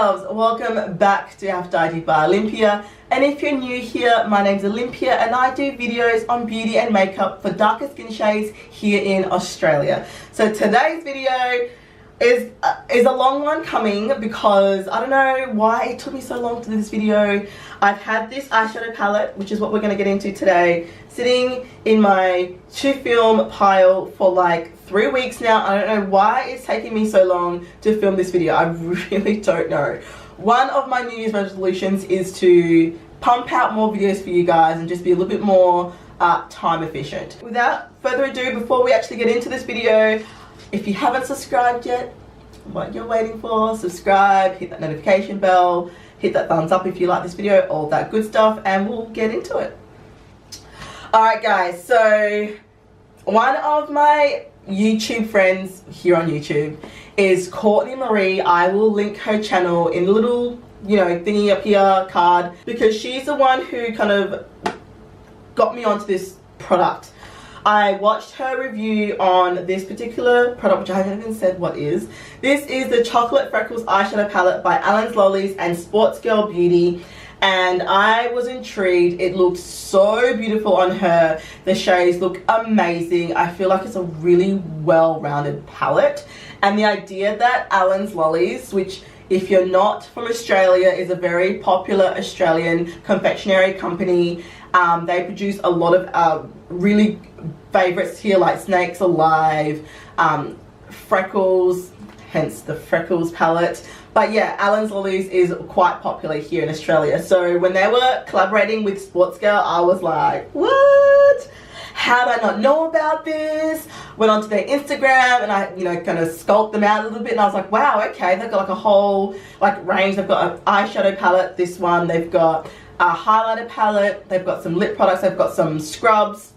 loves, welcome back to Afrodite by Olympia. And if you're new here, my name's Olympia and I do videos on beauty and makeup for darker skin shades here in Australia. So today's video is a long one coming because I don't know why it took me so long to do this video. I've had this eyeshadow palette, which is what we're going to get into today, sitting in my to film pile for like 3 weeks now. I don't know why it's taking me so long to film this video. I really don't know. One of my New Year's resolutions is to pump out more videos for you guys and just be a little bit more time efficient. Without further ado, before we actually get into this video, if you haven't subscribed yet, what you're waiting for, subscribe, hit that notification bell, hit that thumbs up if you like this video, all that good stuff, and we'll get into it. Alright guys, so one of my YouTube friends here on YouTube is Courtney Marie. I will link her channel in the little, you know, thingy up here, card, because she's the one who kind of got me onto this product. I watched her review on this particular product, which I haven't even said what is. This is the Chocolate Freckles Eyeshadow Palette by Lollies and Sportsgirl Beauty. And I was intrigued. It looked so beautiful on her. The shades look amazing. I feel like it's a really well-rounded palette. And the idea that Lollies, which if you're not from Australia, is a very popular Australian confectionery company. They produce a lot of really favorites here, like Snakes Alive, Freckles, hence the Freckles palette. But yeah, Lollies is quite popular here in Australia. So when they were collaborating with Sportsgirl, I was like, what? How did I not know about this? Went onto their Instagram and I, you know, kind of sculpted them out a little bit, and I was like, wow, okay, they've got like a whole like range. They've got an eyeshadow palette, this one, they've got a highlighter palette, they've got some lip products, they've got some scrubs,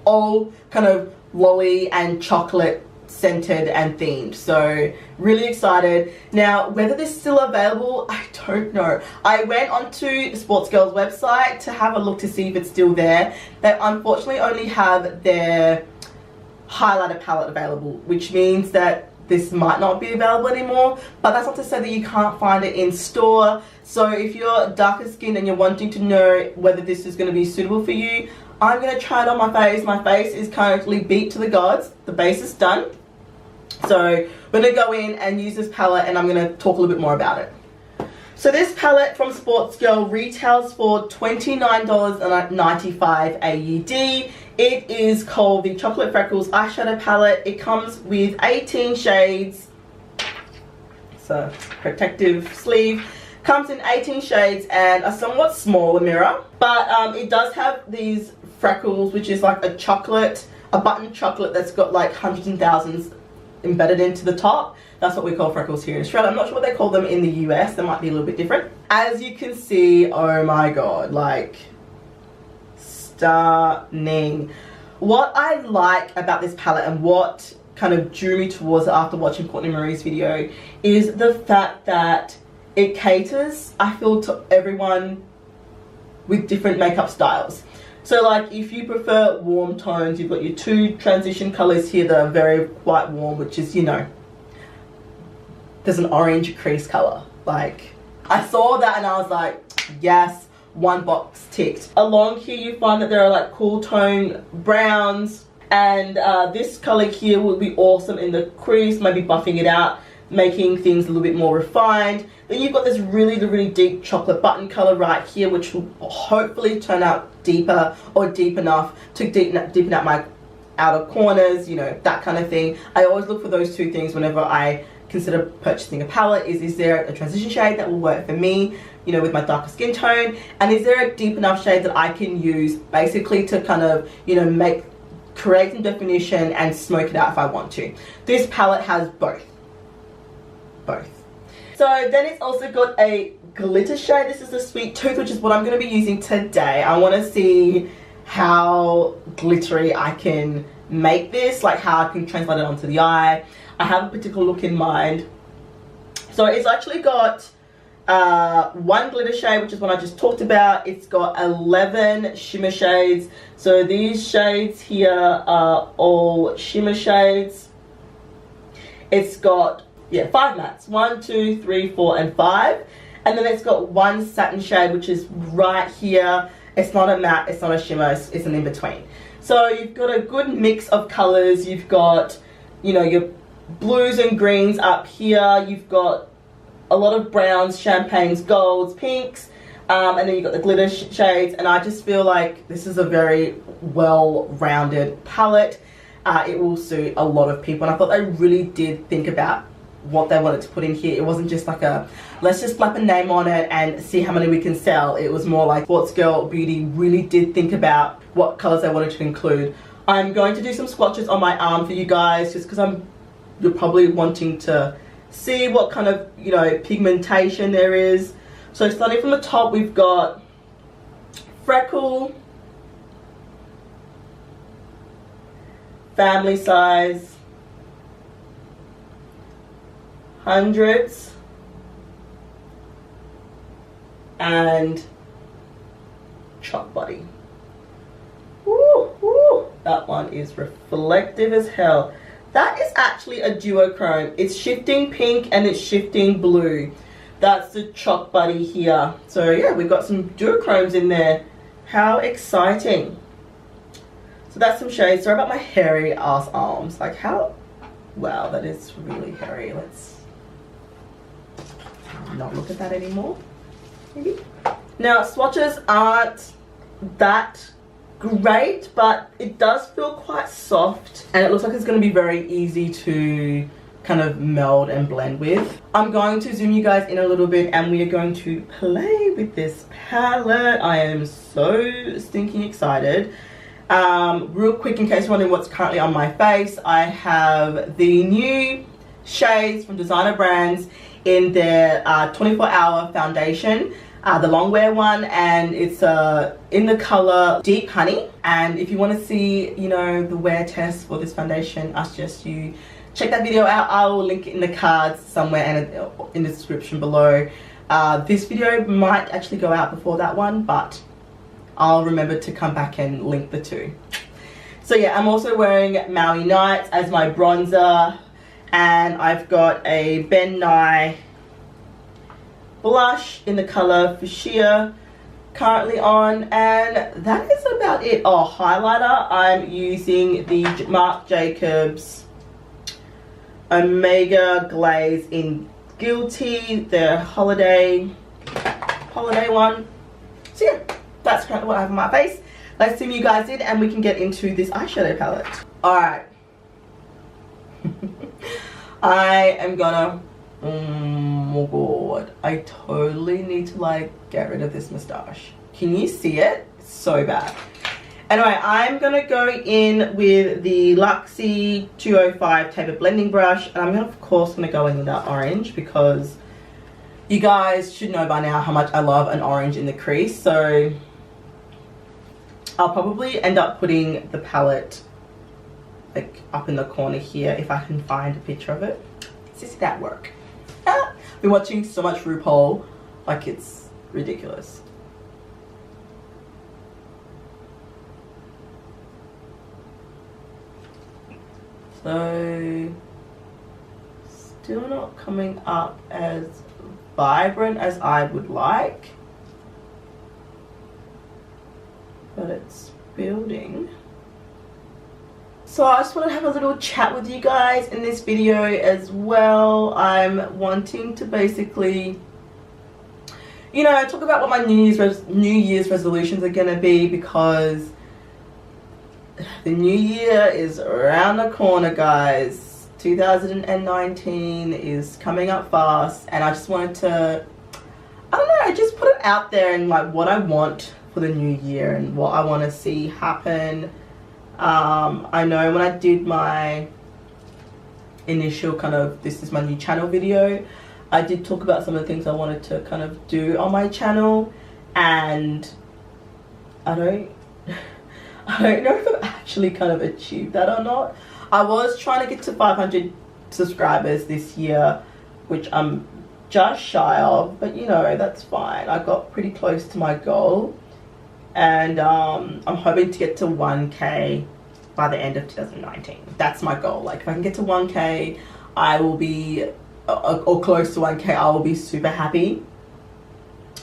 all kind of lolly and chocolate scented and themed. So really excited. Now whether this is still available, I don't know. I went onto Sportsgirl's website to have a look to see if it's still there. They unfortunately only have their highlighter palette available, which means that this might not be available anymore, but that's not to say that you can't find it in store. So if you're darker skinned and you're wanting to know whether this is going to be suitable for you, I'm going to try it on my face. My face is currently beat to the gods. The base is done. So we're going to go in and use this palette and I'm going to talk a little bit more about it. So this palette from Sportsgirl retails for $29.95 AUD. It is called the Chocolate Freckles Eyeshadow Palette. It comes with 18 shades. It's a protective sleeve. Comes in 18 shades and a somewhat smaller mirror. But it does have these freckles, which is like a chocolate, a button chocolate that's got like hundreds and thousands embedded into the top. That's what we call freckles here in Australia. I'm not sure what they call them in the US. They might be a little bit different. As you can see, oh my god, like stunning. What I like about this palette and what kind of drew me towards it after watching Courtney Marie's video is the fact that it caters, I feel, to everyone with different makeup styles. So like if you prefer warm tones, you've got your two transition colors here that are very quite warm, which is, you know, there's an orange crease color. Like I saw that and I was like, yes, one box ticked. Along here you find that there are like cool tone browns, and this color here would be awesome in the crease, maybe buffing it out, making things a little bit more refined. Then you've got this really deep chocolate button color right here, which will hopefully turn out deeper or deep enough to deepen out my outer corners, you know, that kind of thing. I always look for those two things whenever I consider purchasing a palette. Is there a transition shade that will work for me, you know, with my darker skin tone, and is there a deep enough shade that I can use basically to kind of, you know, create some definition and smoke it out if I want to. This palette has both. So then it's also got a glitter shade. This is the Sweet Tooth, which is what I'm going to be using today. I want to see how glittery I can make this, like how I can translate it onto the eye. I have a particular look in mind. So it's actually got one glitter shade, which is what I just talked about. It's got 11 shimmer shades. So these shades here are all shimmer shades. It's got yeah, 5 mattes. 1, 2, 3, 4, and 5. And then it's got one satin shade, which is right here. It's not a matte, it's not a shimmer, it's an in-between. So you've got a good mix of colors. You've got, you know, your blues and greens up here. You've got a lot of browns, champagnes, golds, pinks. And then you've got the glitter shades. And I just feel like this is a very well-rounded palette. It will suit a lot of people. And I thought they really did think about what they wanted to put in here. It wasn't just like a, let's just slap a name on it and see how many we can sell. It was more like Sportsgirl Beauty really did think about what colors they wanted to include. I'm going to do some swatches on my arm for you guys, just because you're probably wanting to see what kind of, you know, pigmentation there is. So starting from the top, we've got Freckle, Family Size, Hundreds, and Chalk Body. Woo, woo. That one is reflective as hell. That is actually a duochrome. It's shifting pink and it's shifting blue. That's the Chalk Body here. So yeah, we've got some duochromes in there. How exciting. So that's some shades. Sorry about my hairy ass arms. Like how, wow, that is really hairy. Let's not look at that anymore, maybe. Now swatches aren't that great, but it does feel quite soft and it looks like it's going to be very easy to kind of meld and blend with. I'm going to zoom you guys in a little bit and we are going to play with this palette. I am so stinking excited. Real quick, in case you're wondering what's currently on my face, I have the new shades from designer brands in their 24-hour foundation, the Longwear one, and it's in the color Deep Honey. And if you want to see, you know, the wear test for this foundation, I suggest you check that video out. I will link it in the cards somewhere and in the description below. This video might actually go out before that one, but I'll remember to come back and link the two. So yeah, I'm also wearing Maui Nights as my bronzer. And I've got a Ben Nye blush in the color Fuchsia currently on, and that is about it. Oh, highlighter, I'm using the Marc Jacobs Omega Glaze in Guilty, the holiday one. So yeah, that's currently what I have on my face. Let's see what you guys did and we can get into this eyeshadow palette. Alright. I am gonna, oh god, I totally need to like get rid of this mustache. Can you see it? It's so bad. Anyway, I'm gonna go in with the Luxie 205 tapered blending brush, and I'm gonna, of course gonna go in with that orange because you guys should know by now how much I love an orange in the crease. So I'll probably end up putting the palette like up in the corner here if I can find a picture of it. Does that work? I've been watching so much RuPaul, like it's ridiculous. So still not coming up as vibrant as I would like, but it's building. So I just want to have a little chat with you guys in this video as well. I'm wanting to basically, you know, talk about what my New Year's resolutions are going to be, because the new year is around the corner, guys. 2019 is coming up fast, and I just wanted to, I don't know, just put it out there and like what I want for the new year and what I want to see happen. I know when I did my initial kind of this is my new channel video, I did talk about some of the things I wanted to kind of do on my channel, and I don't know if I've actually kind of achieved that or not. I was trying to get to 500 subscribers this year, which I'm just shy of, but you know, that's fine. I got pretty close to my goal, and I'm hoping to get to 1K by the end of 2019. That's my goal. Like if I can get to 1K, I will be or close to 1K, I will be super happy.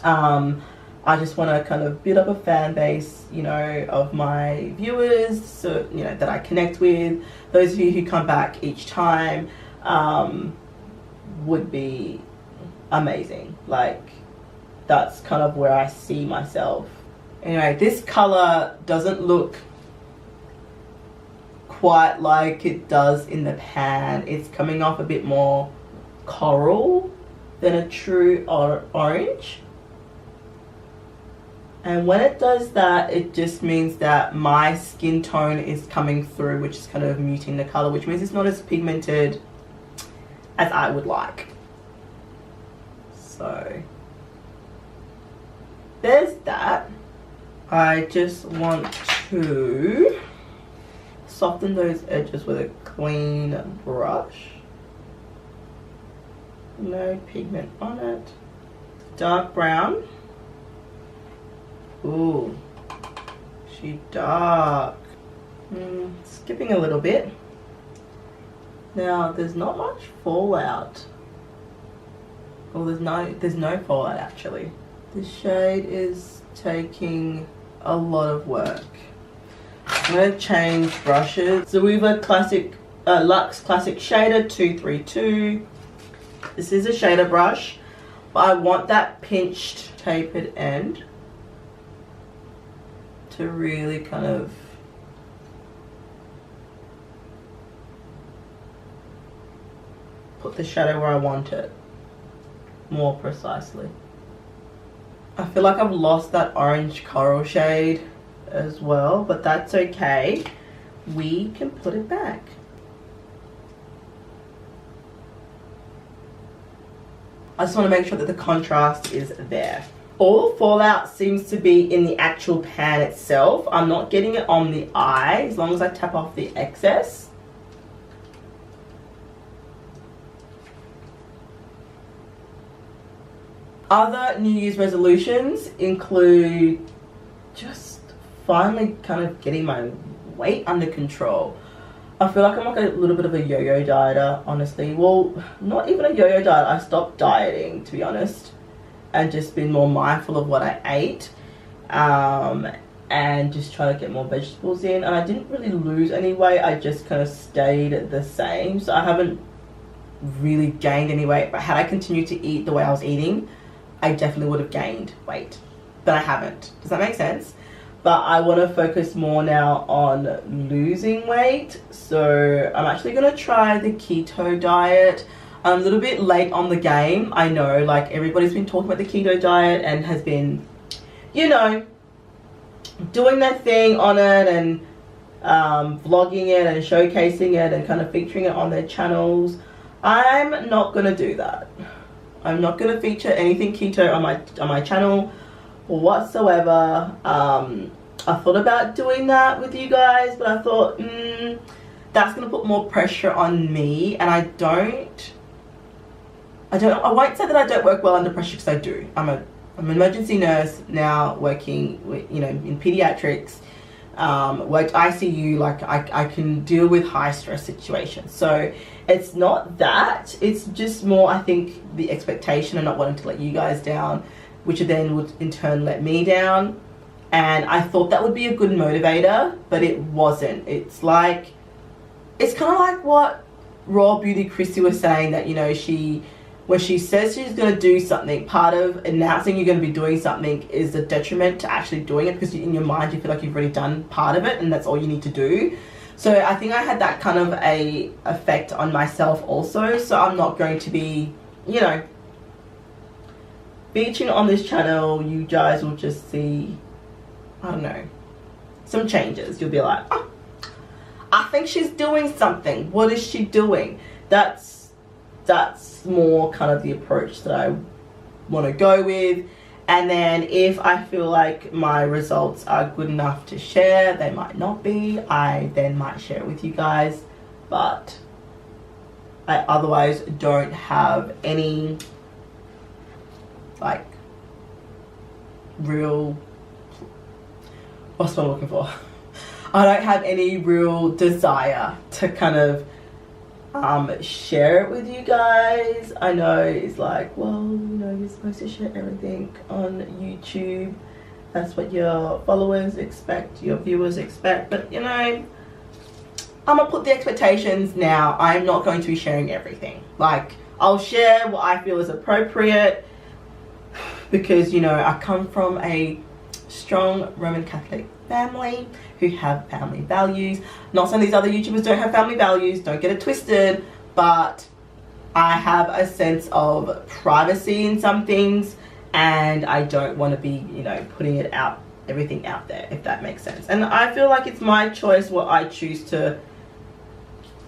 I just want to kind of build up a fan base, you know, of my viewers, so, you know, that I connect with. Those of you who come back each time would be amazing. Like, that's kind of where I see myself. Anyway, this color doesn't look quite like it does in the pan. It's coming off a bit more coral than a true orange. And when it does that, it just means that my skin tone is coming through, which is kind of muting the color, which means it's not as pigmented as I would like. So there's that. I just want to soften those edges with a clean brush. No pigment on it. Dark brown. Ooh, she dark. Skipping a little bit. Now there's not much fallout. Well, there's no fallout actually. The shade is taking a lot of work. I'm gonna change brushes. So we've a classic Luxe Classic Shader 232. This is a shader brush, but I want that pinched tapered end to really kind of put the shadow where I want it more precisely. I feel like I've lost that orange coral shade as well, but that's okay. We can put it back. I just want to make sure that the contrast is there. All the fallout seems to be in the actual pan itself. I'm not getting it on the eye as long as I tap off the excess. Other New Year's resolutions include just finally kind of getting my weight under control. I feel like I'm like a little bit of a yo-yo dieter, honestly. Well, not even a yo-yo diet. I stopped dieting, to be honest, and just been more mindful of what I ate, and just try to get more vegetables in. And I didn't really lose any weight. I just kind of stayed the same. So I haven't really gained any weight. But had I continued to eat the way I was eating, I definitely would have gained weight. But I haven't. Does that make sense? But I want to focus more now on losing weight. So I'm actually going to try the keto diet. I'm a little bit late on the game. I know, like, everybody's been talking about the keto diet and has been, you know, doing their thing on it and vlogging it and showcasing it and kind of featuring it on their channels. I'm not going to do that. I'm not going to feature anything keto on my channel whatsoever. I thought about doing that with you guys, but I thought that's gonna put more pressure on me, and I won't say that I don't work well under pressure, because I do. I'm an emergency nurse now, working with, you know, in pediatrics, worked ICU. Like, I can deal with high stress situations. So it's not that, it's just more, I think, the expectation and not wanting to let you guys down, which then would in turn let me down. And I thought that would be a good motivator, but it wasn't. It's like, it's kind of like what Raw Beauty Chrissy was saying, that, you know, when she says she's going to do something, part of announcing you're going to be doing something is a detriment to actually doing it, because in your mind you feel like you've already done part of it and that's all you need to do. So I think I had that kind of a effect on myself also. So I'm not going to be, you know, featuring on this channel. You guys will just see, I don't know, some changes. You'll be like, oh, I think she's doing something. What is she doing? That's more kind of the approach that I want to go with. And then if I feel like my results are good enough to share, they might not be, I then might share it with you guys. But I otherwise don't have any, like, real, what's what I'm looking for? I don't have any real desire to kind of share it with you guys. I know it's like, well, you know, you're supposed to share everything on YouTube. That's what your followers expect, your viewers expect, but you know, I'm gonna put the expectations now. I'm not going to be sharing everything. Like, I'll share what I feel is appropriate because, you know, I come from a strong Roman Catholic family who have family values. Not saying these other YouTubers don't have family values, don't get it twisted, but I have a sense of privacy in some things, and I don't want to be, you know, putting it out, everything out there, if that makes sense. And I feel like it's my choice what I choose to,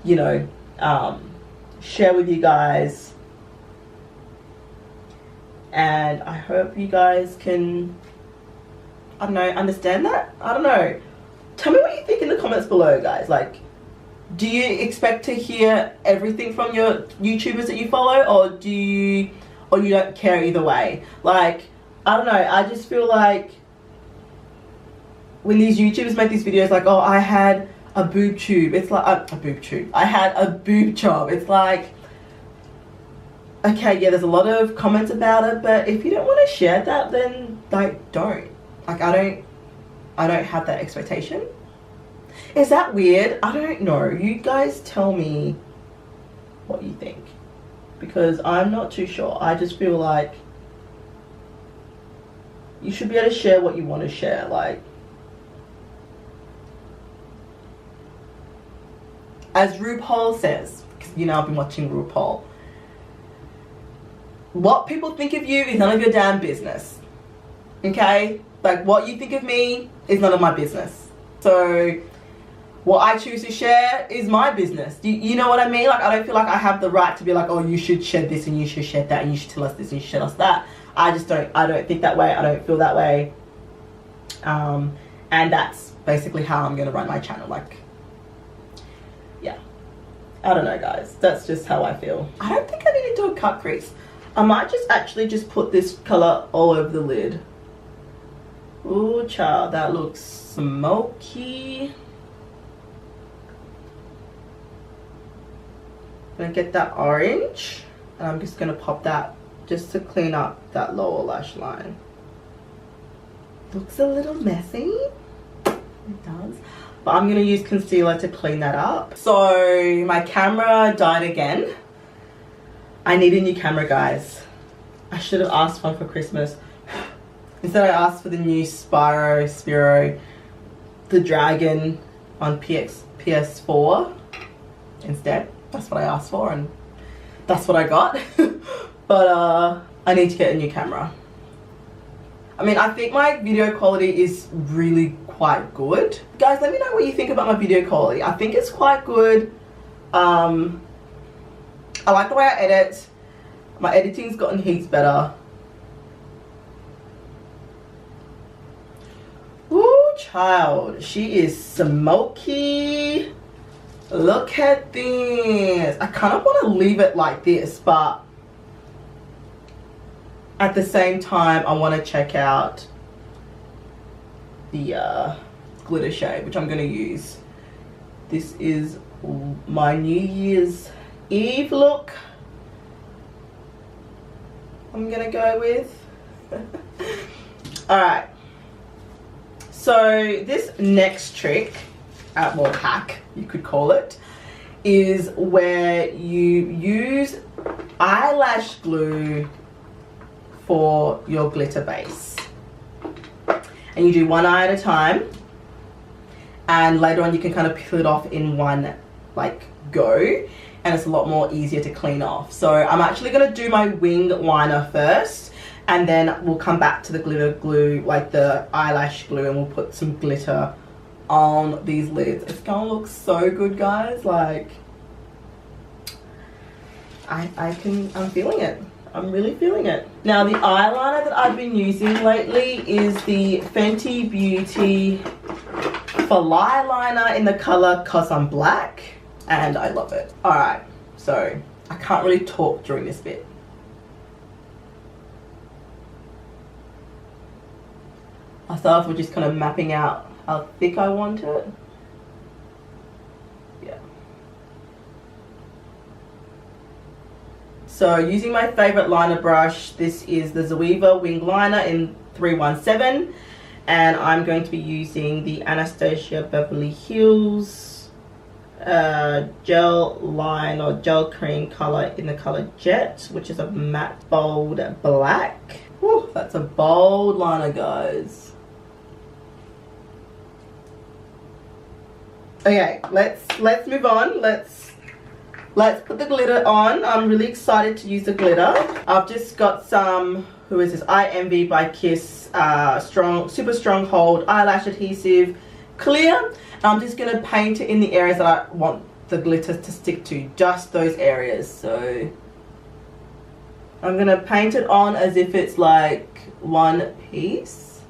you know, share with you guys, and I hope you guys can, I don't know, understand that. I don't know, tell me what you think in the comments below, guys. Like, do you expect to hear everything from your YouTubers that you follow, or you don't care either way? Like, I don't know, I just feel like when these YouTubers make these videos like, oh, I had a boob tube, it's like a boob tube, I had a boob job, it's like, okay, yeah, there's a lot of comments about it, but if you don't want to share that, then like, don't. Like, I don't have that expectation. Is that weird? I don't know. You guys tell me what you think, because I'm not too sure. I just feel like you should be able to share what you want to share. Like, as RuPaul says, because you know I've been watching RuPaul, what people think of you is none of your damn business. Okay? Like, what you think of me is none of my business. So what I choose to share is my business. You know what I mean? Like, I don't feel like I have the right to be like, oh, you should share this and you should share that and you should tell us this and you should tell us that. I don't think that way. I don't feel that way. And that's basically how I'm going to run my channel. Like, yeah. I don't know, guys. That's just how I feel. I don't think I need to do a cut crease. I might just actually just put this color all over the lid. Ooh, child, that looks smoky. Gonna get that orange, and I'm just gonna pop that just to clean up that lower lash line. Looks a little messy. It does. But I'm gonna use concealer to clean that up. So my camera died again. I need a new camera, guys. I should have asked one for Christmas. Instead, I asked for the new Spiro, the Dragon on PS4 instead. That's what I asked for, and that's what I got. But I need to get a new camera. I mean, I think my video quality is really quite good. Guys, let me know what you think about my video quality. I think it's quite good. I like the way I edit. My editing's gotten heaps better. Ooh, child, she is smoky. Look at this. I kind of want to leave it like this, but at the same time, I want to check out the glitter shade, which I'm going to use. This is my New Year's Eve look. I'm going to go with. Alright. So this next trick, well, hack, you could call it, is where you use eyelash glue for your glitter base. And you do one eye at a time. And later on you can kind of peel it off in one, like, go. And it's a lot more easier to clean off. So I'm actually going to do my wing liner first. And then we'll come back to the glitter glue, like the eyelash glue, and we'll put some glitter on these lids. It's gonna look so good, guys. Like, I'm feeling it. I'm really feeling it. Now, the eyeliner that I've been using lately is the Fenty Beauty Fly Liner in the color Cause I'm Black, and I love it. Alright, so I can't really talk during this bit. I start off with just kind of mapping out how thick I want it. Yeah. So using my favorite liner brush, this is the Zoeva Wing Liner in 317, and I'm going to be using the Anastasia Beverly Hills gel line or gel cream color in the color Jet, which is a matte bold black. Whew, that's a bold liner, guys. Okay, let's move on. Let's put the glitter on. I'm really excited to use the glitter. I've just got some, who is this? I Envy by Kiss super strong hold eyelash adhesive clear. I'm just gonna paint it in the areas that I want the glitter to stick to, just those areas. So I'm gonna paint it on as if it's like one piece.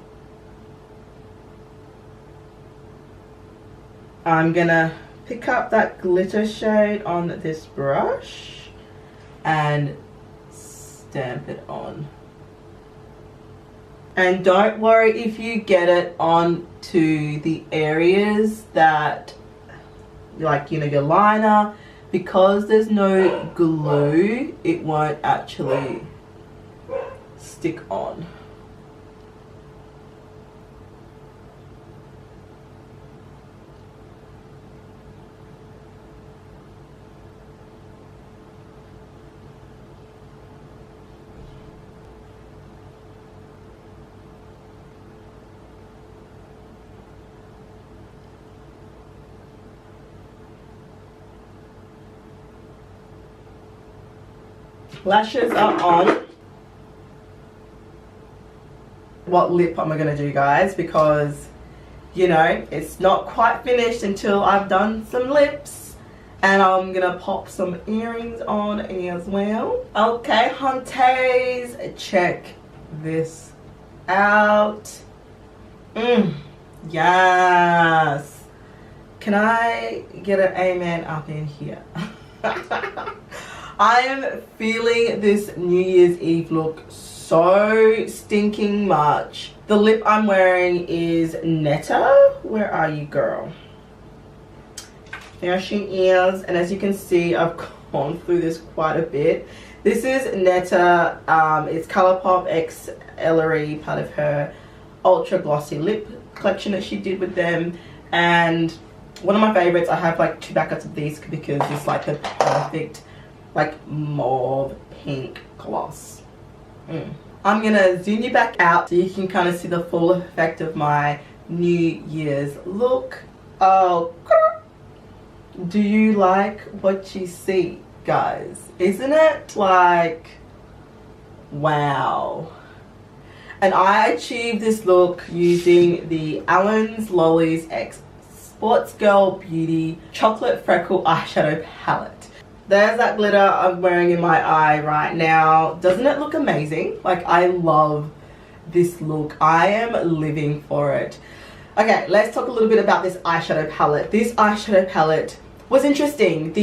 I'm gonna pick up that glitter shade on this brush and stamp it on. And don't worry if you get it onto the areas that, like, you know, your liner, because there's no glue, it won't actually stick on. Lashes are on. What lip am I going to do, guys? Because, you know, it's not quite finished until I've done some lips. And I'm going to pop some earrings on as well. Okay, hunties, check this out. Yes. Can I get an amen up in here? I am feeling this New Year's Eve look so stinking much. The lip I'm wearing is Netta. Where are you, girl? There she is. And as you can see, I've gone through this quite a bit. This is Netta. It's Colourpop X Ellery, part of her ultra glossy lip collection that she did with them. And one of my favorites, I have like 2 packets of these because it's like the perfect like mauve pink gloss. I'm gonna zoom you back out so you can kind of see the full effect of my New Year's look. Oh, do you like what you see, guys? Isn't it like, wow? And I achieved this look using the Allen's Lollies X Sportsgirl Beauty Chocolate Freckle Eyeshadow Palette. There's that glitter I'm wearing in my eye right now. Doesn't it look amazing? Like, I love this look. I am living for it. Okay, let's talk a little bit about this eyeshadow palette. This eyeshadow palette was interesting.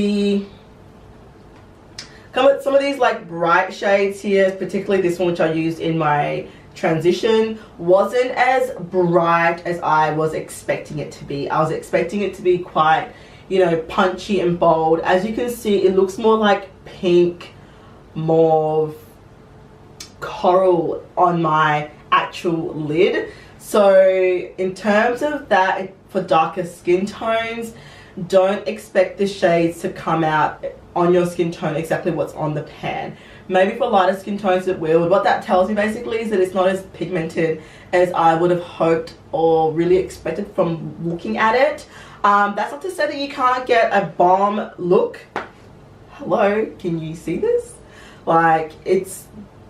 Some of these like bright shades here, particularly this one which I used in my transition, wasn't as bright as I was expecting it to be. I was expecting it to be quite, you know, punchy and bold. As you can see, it looks more like pink, mauve, coral on my actual lid. So in terms of that, for darker skin tones, don't expect the shades to come out on your skin tone exactly what's on the pan. Maybe for lighter skin tones it will. What that tells me basically is that it's not as pigmented as I would have hoped or really expected from looking at it. That's not to say that you can't get a bomb look. Hello, can you see this? Like, it's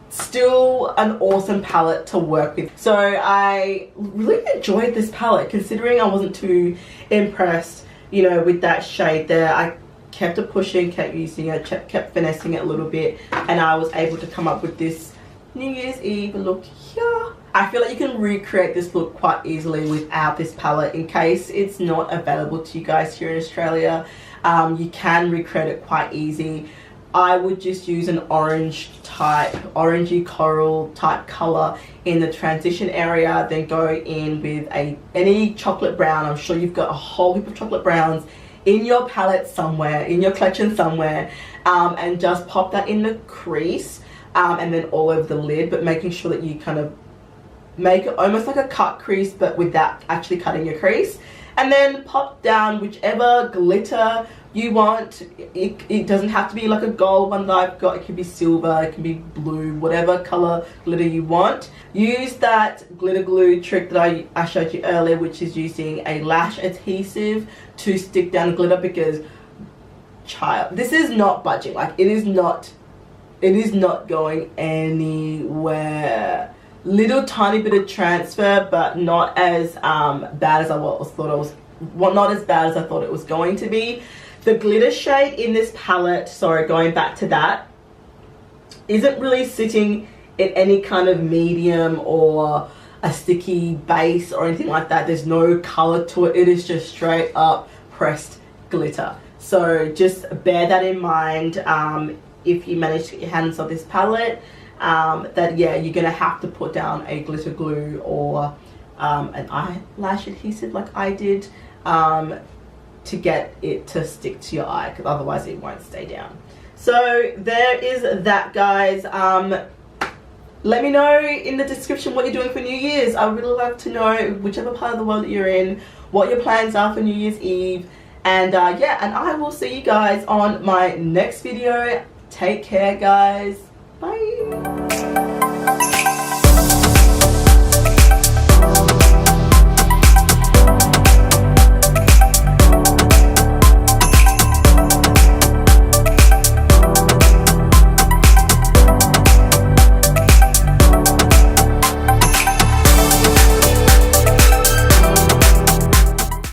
still an awesome palette to work with. So I really enjoyed this palette, considering I wasn't too impressed, you know, with that shade there. I kept it pushing, kept using it, kept finessing it a little bit, and I was able to come up with this New Year's Eve look here. I feel like you can recreate this look quite easily without this palette. In case it's not available to you guys here in Australia, you can recreate it quite easy. I would just use an orange type, orangey coral type color in the transition area, then go in with any chocolate brown. I'm sure you've got a whole heap of chocolate browns in your palette somewhere, in your collection somewhere, and just pop that in the crease, and then all over the lid, but making sure that you kind of make it almost like a cut crease, but without actually cutting your crease. And then pop down whichever glitter you want. It doesn't have to be like a gold one that I've got. It can be silver, it can be blue, whatever color glitter you want. Use that glitter glue trick that I showed you earlier, which is using a lash adhesive to stick down glitter, because child, this is not budging. Like, it is not going anywhere. Little tiny bit of transfer, but not as bad as I thought it was going to be. The glitter shade in this palette, sorry, going back to that, isn't really sitting in any kind of medium or a sticky base or anything like that. There's no color to it. It is just straight up pressed glitter. So just bear that in mind if you manage to get your hands on this palette, that yeah, you're gonna have to put down a glitter glue or an eyelash adhesive like I did, to get it to stick to your eye, because otherwise it won't stay down. So there is that, guys. Let me know in the description what you're doing for New Year's. I would really love to know, whichever part of the world that you're in, what your plans are for New Year's Eve. And yeah, and I will see you guys on my next video. Take care, guys. Bye.